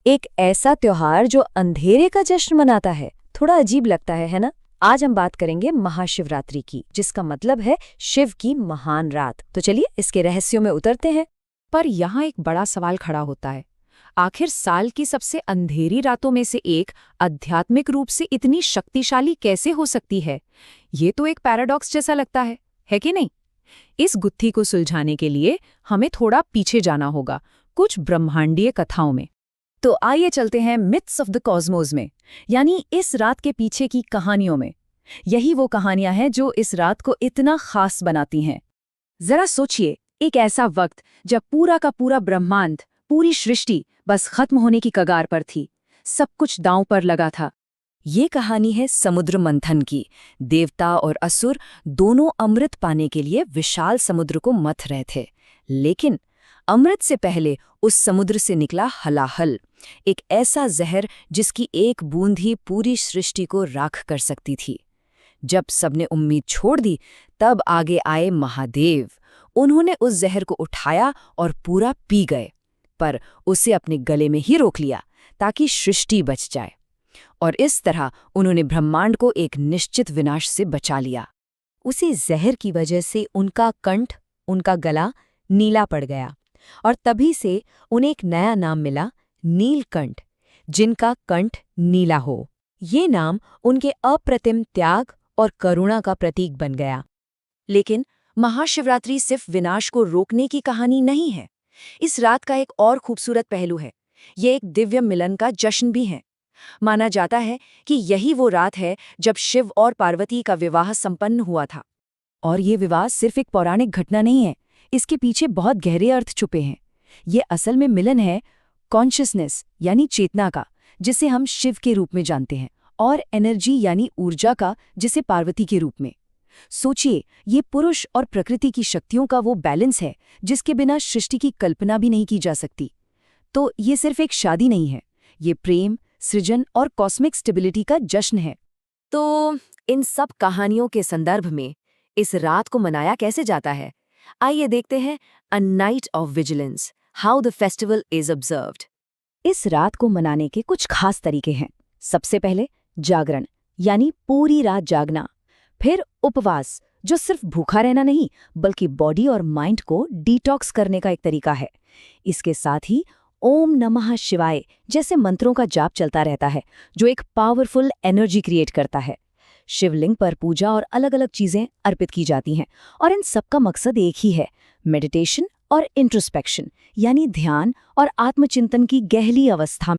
एक ऐसा त्योहार जो अंधेरे का जश्न मनाता है। थोड़ा अजीब लगता है ना? आज हम बात करेंगे महाशिवरात्रि की, जिसका मतलब है शिव की महान रात। तो चलिए इसके रहस्यों में उतरते हैं। पर यहाँ एक बड़ा सवाल खड़ा होता है। आखिर साल की सबसे अंधेरी रातों में से एक आध्यात्मिक रूप से इतनी शक्तिशाली कैसे हो सकती है? ये तो एक पैराडॉक्स जैसा लगता है कि नहीं? इस गुत्थी को सुलझाने के लिए हमें थोड़ा पीछे जाना होगा, कुछ ब्रह्मांडीय कथाओं में। तो आइए चलते हैं मिथ्स ऑफ द कॉस्मोस में, यानी इस रात के पीछे की कहानियों में। यही वो कहानियां हैं जो इस रात को इतना खास बनाती हैं। जरा सोचिए, एक ऐसा वक्त जब पूरा का पूरा ब्रह्मांड, पूरी सृष्टि बस खत्म होने की कगार पर थी, सब कुछ दांव पर लगा था। ये कहानी है समुद्र मंथन की। देवता और असुर दोनों अमृत पाने के लिए विशाल समुद्र को मथ रहे थे, लेकिन अमृत से पहले उस समुद्र से निकला हलाहल, एक ऐसा जहर जिसकी एक बूंद ही पूरी सृष्टि को राख कर सकती थी। जब सबने उम्मीद छोड़ दी, तब आगे आए महादेव। उन्होंने उस जहर को उठाया और पूरा पी गए, पर उसे अपने गले में ही रोक लिया ताकि सृष्टि बच जाए। और इस तरह उन्होंने ब्रह्मांड को एक निश्चित विनाश से बचा लिया। उसी जहर की वजह से उनका कंठ, उनका गला नीला पड़ गया, और तभी से उन्हें एक नया नाम मिला, नीलकंठ, जिनका कंठ नीला हो। ये नाम उनके अप्रतिम त्याग और करुणा का प्रतीक बन गया। लेकिन महाशिवरात्रि सिर्फ विनाश को रोकने की कहानी नहीं है। इस रात का एक और खूबसूरत पहलू है, ये एक दिव्य मिलन का जश्न भी है। माना जाता है कि यही वो रात है जब शिव और पार्वती का विवाह संपन्न हुआ था। और ये विवाह सिर्फ एक पौराणिक घटना नहीं है, इसके पीछे बहुत गहरे अर्थ छुपे हैं। ये असल में मिलन है कॉन्शियसनेस यानी चेतना का, जिसे हम शिव के रूप में जानते हैं, और एनर्जी यानी ऊर्जा का, जिसे पार्वती के रूप में। सोचिए, ये पुरुष और प्रकृति की शक्तियों का वो बैलेंस है जिसके बिना सृष्टि की कल्पना भी नहीं की जा सकती। तो ये सिर्फ एक शादी नहीं है, ये प्रेम, सृजन और कॉस्मिक स्टेबिलिटी का जश्न है। तो इन सब कहानियों के संदर्भ में इस रात को मनाया कैसे जाता है? आइए देखते हैं a night of vigilance, how the festival is observed. इस रात को मनाने के कुछ खास तरीके हैं। सबसे पहले जागरण, यानी पूरी रात जागना। फिर उपवास, जो सिर्फ भूखा रहना नहीं बल्कि बॉडी और माइंड को डिटॉक्स करने का एक तरीका है। इसके साथ ही ओम नमः शिवाय जैसे मंत्रों का जाप चलता रहता है, जो एक पावरफुल एनर्जी क्रिएट करता है। शिवलिंग पर पूजा और अलग अलग चीजें अर्पित की जाती हैं, और इन सबका मकसद एक ही है, मेडिटेशन और इंट्रोस्पेक्शन, यानी ध्यान और आत्मचिंतन की गहरी अवस्था।